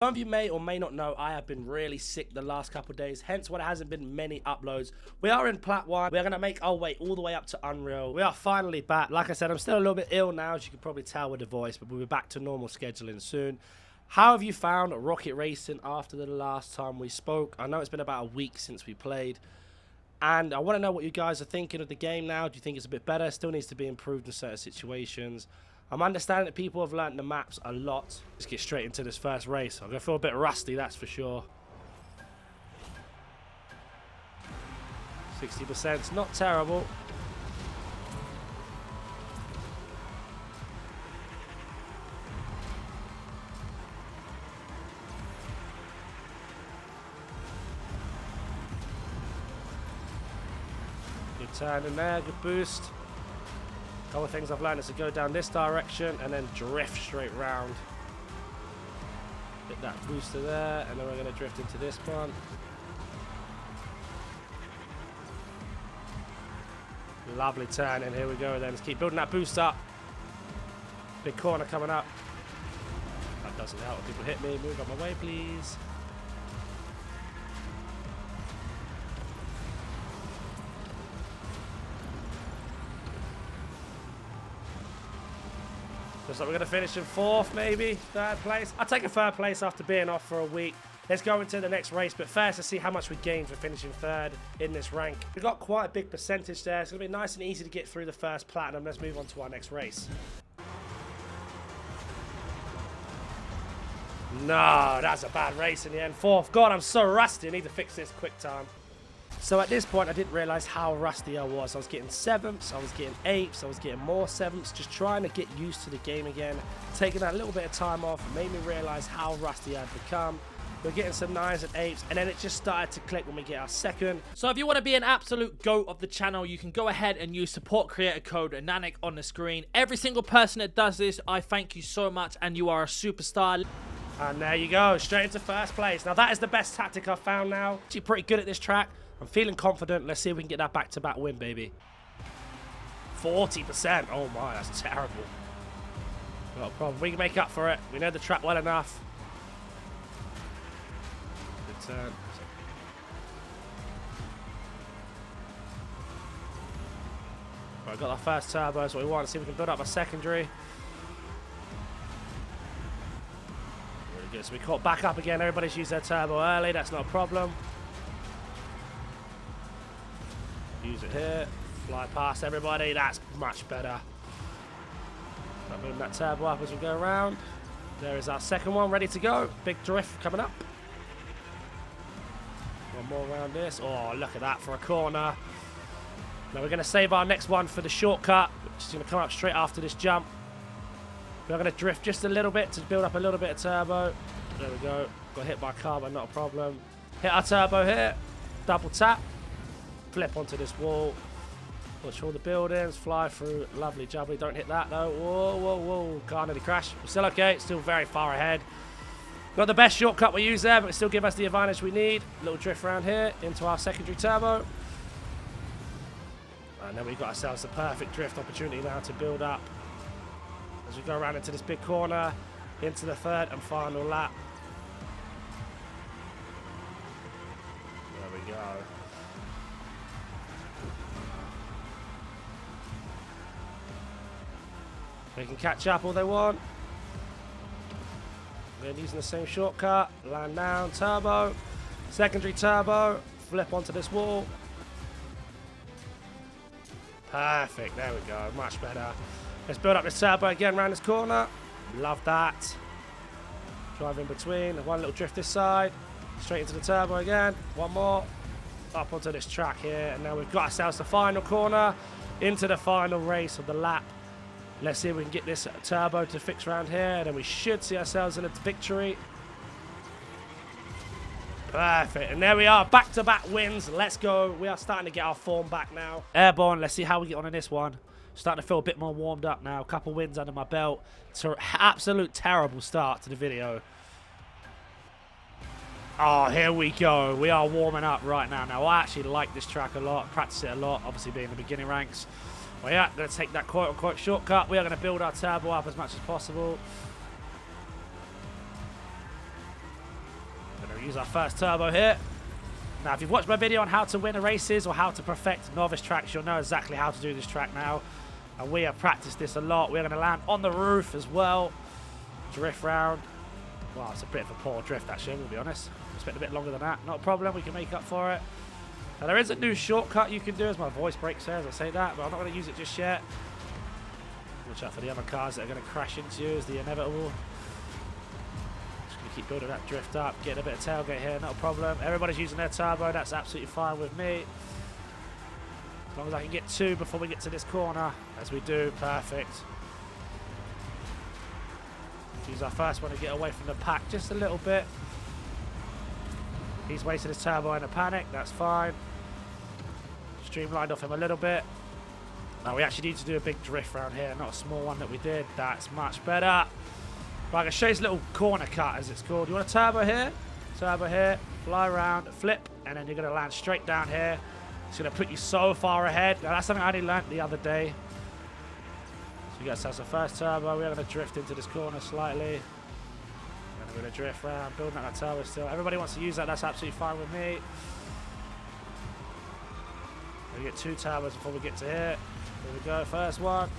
Some of you may or may not know I have been really sick the last couple of days, hence why there hasn't been many uploads. We are in Plat 1. We're going to make our way all the way up to Unreal. We are finally back. Like I said, I'm still a little bit ill now, as you can probably tell with the voice, but we'll be back to normal scheduling soon. How have you found Rocket Racing after the last time we spoke? I know it's been about a week since we played, and I want to know what you guys are thinking of the game now. Do you think it's a bit better? Still needs to be improved in certain situations. I'm understanding that people have learned the maps a lot. Let's get straight into this first race. I'm going to feel a bit rusty, that's for sure. 60% is not terrible. Good turn in there, good boost. A couple of things I've learned is to go down this direction and then drift straight round. Hit that booster there, and then we're going to drift into this one. Lovely turn, and here we go then. Let's keep building that boost up. Big corner coming up. That doesn't help. People hit me. Move out my way, please. Looks like we're going to finish in 4th, maybe 3rd place. I'll take a 3rd place after being off for a week. Let's go into the next race, but first let's see how much we gained for finishing 3rd in this rank. We've got quite a big percentage there. It's going to be nice and easy to get through the first platinum. Let's move on to our next race. No, that's a bad race in the end. 4th. God, I'm so rusty. I need to fix this quick time. So at this point, I didn't realize how rusty I was. I was getting 7ths, I was getting 8ths, I was getting more 7ths, just trying to get used to the game again. Taking that little bit of time off made me realize how rusty I'd become. We're getting some 9s and 8s, and then it just started to click when we get our 2nd. So if you want to be an absolute GOAT of the channel, you can go ahead and use support creator code Nanik on the screen. Every single person that does this, I thank you so much, and you are a superstar. And there you go, straight into 1st place. Now that is the best tactic I've found now. Actually pretty good at this track. I'm feeling confident. Let's see if we can get that back-to-back win, baby. 40%. Oh my, that's terrible. Not a problem. We can make up for it. We know the track well enough. Good turn. Right, got our first turbo. That's what we want. Let's see if we can build up our secondary. Really good. So we caught back up again. Everybody's used their turbo early. That's not a problem. Use it here, fly past everybody, that's much better. Start moving that turbo up as we go around. There is our 2nd one, ready to go. Big drift coming up. One more around this. Oh, look at that for a corner. Now we're going to save our next one for the shortcut, which is going to come up straight after this jump. We're going to drift just a little bit to build up a little bit of turbo. There we go. Got hit by a car, but not a problem. Hit our turbo here. Double tap. Flip onto this wall, watch all the buildings, fly through, lovely jubbly, don't hit that though, whoa, whoa, whoa, car nearly crashed, we're still okay, still very far ahead. Not the best shortcut we use there, but it still give us the advantage we need. Little drift around here, into our secondary turbo. And then we've got ourselves the perfect drift opportunity now to build up. As we go around into this big corner, into the 3rd and final lap. There we go. They can catch up all they want. We're using the same shortcut. Land down, turbo. Secondary turbo. Flip onto this wall. Perfect. There we go. Much better. Let's build up this turbo again around this corner. Love that. Drive in between. One little drift this side. Straight into the turbo again. One more. Up onto this track here. And now we've got ourselves the final corner. Into the final race of the lap. Let's see if we can get this turbo to fix around here, and then we should see ourselves in a victory. Perfect, and there we are, back-to-back wins. Let's go. We are starting to get our form back now. Airborne, let's see how we get on in this one. Starting to feel a bit more warmed up now. A couple wins under my belt. It's an absolute terrible start to the video. Oh, here we go. We are warming up right now. Now, I actually like this track a lot. Practice it a lot, obviously being in the beginning ranks. Well, yeah, going to take that quote-unquote shortcut. We are going to build our turbo up as much as possible. Use our first turbo here. Now, if you've watched my video on how to win races or how to perfect novice tracks, you'll know exactly how to do this track now. And we have practiced this a lot. We're going to land on the roof as well. Drift round. Well, it's a bit of a poor drift, actually, we'll be honest. Expect a bit longer than that. Not a problem. We can make up for it. Now, there is a new shortcut you can do, as my voice breaks there as I say that, but I'm not going to use it just yet. Watch out for the other cars that are going to crash into you, is the inevitable. Just going to keep building that drift up, getting a bit of tailgate here, not a problem. Everybody's using their turbo, that's absolutely fine with me. As long as I can get 2 before we get to this corner, as we do, perfect. Use our first one to get away from the pack just a little bit. He's wasted his turbo in a panic, that's fine. Streamlined off him a little bit. Now we actually need to do a big drift round here, not a small one that we did. That's much better. Right, I'm going to show you this little corner cut, as it's called. You want a turbo here, fly around, flip, and then you're going to land straight down here. It's going to put you so far ahead. Now that's something I only learnt the other day. So you guys have the first turbo. We're going to drift into this corner slightly. And we're going to drift around, building out that turbo still. Everybody wants to use that, that's absolutely fine with me. We get 2 turbos before we get to here. Here we go, first one.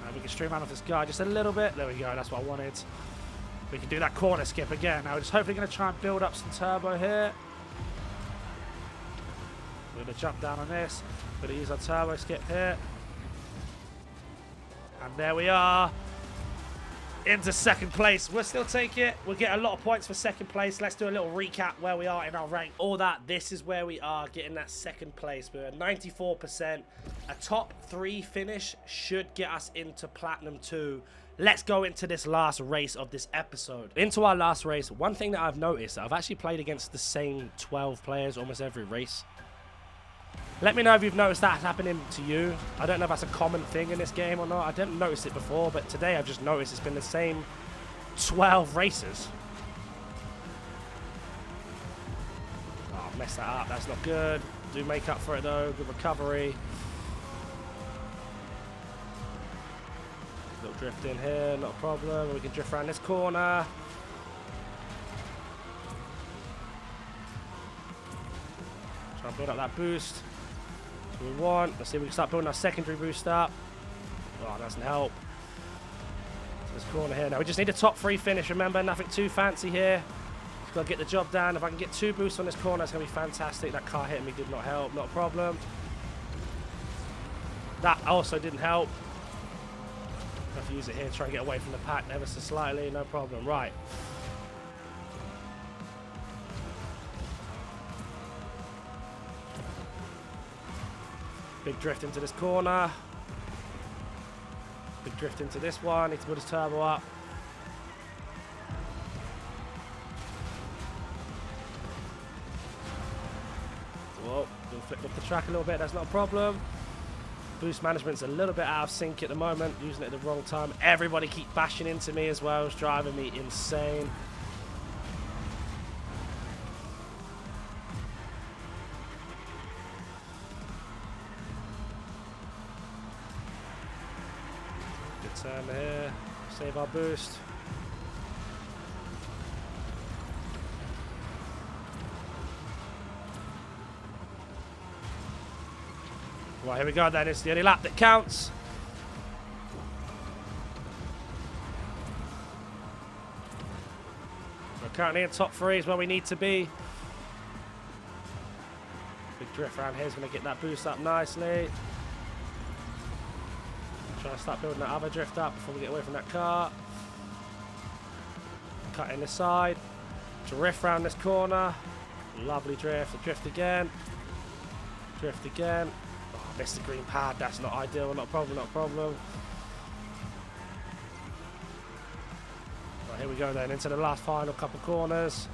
And we can streamline off this guy just a little bit. There we go, that's what I wanted. We can do that corner skip again. Now we're just hopefully going to try and build up some turbo here. We're going to jump down on this. We're going to use our turbo skip here. And there we are. Into second place. We'll still take it. We'll get a lot of points for second place. Let's do a little recap where we are in our rank. All that. This is where we are getting that second place. We're at 94%. A top 3 finish should get us into Platinum 2. Let's go into this last race of this episode. Into our last race, one thing that I've noticed, that I've actually played against the same 12 players almost every race. Let me know if you've noticed that happening to you. I don't know if that's a common thing in this game or not. I didn't notice it before, but today I've just noticed it's been the same 12 races. Oh, messed that up. That's not good. Do make up for it though. Good recovery. Little drift in here, not a problem. We can drift around this corner. Try and build up that boost. We want. Let's see if we can start building our secondary boost up. Oh, that doesn't help. So this corner here. Now we just need a top 3 finish. Remember, nothing too fancy here. Just got to get the job done. If I can get 2 boosts on this corner, it's going to be fantastic. That car hitting me did not help. Not a problem. That also didn't help. Have to use it here. Try and get away from the pack ever so slightly. No problem. Right. Big drift into this corner. Big drift into this one. Need to put his turbo up. Whoa, we'll flip up the track a little bit. That's not a problem. Boost management's a little bit out of sync at the moment. Using it at the wrong time. Everybody keep bashing into me as well. It's driving me insane. Turn here, save our boost. Right, here we go then, it's the only lap that counts. We're currently in top 3 is where we need to be. Big drift around here is going to get that boost up nicely. Trying to start building that other drift up before we get away from that car. Cut in the side. Drift around this corner. Lovely drift. Drift again. Drift again. Oh, I missed the green pad. That's not ideal. Not a problem. Not a problem. Right, here we go then. Into the last final couple corners.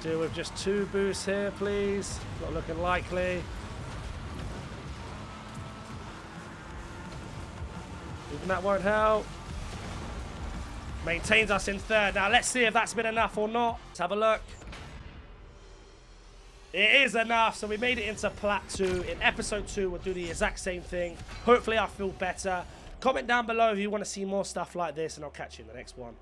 Deal with just 2 boosts here, please. Not looking likely. Even that won't help. Maintains us in 3rd. Now let's see if that's been enough or not. Let's have a look. It is enough. So we made it into Plat 2. In episode 2, we'll do the exact same thing. Hopefully I feel better. Comment down below if you want to see more stuff like this, and I'll catch you in the next one.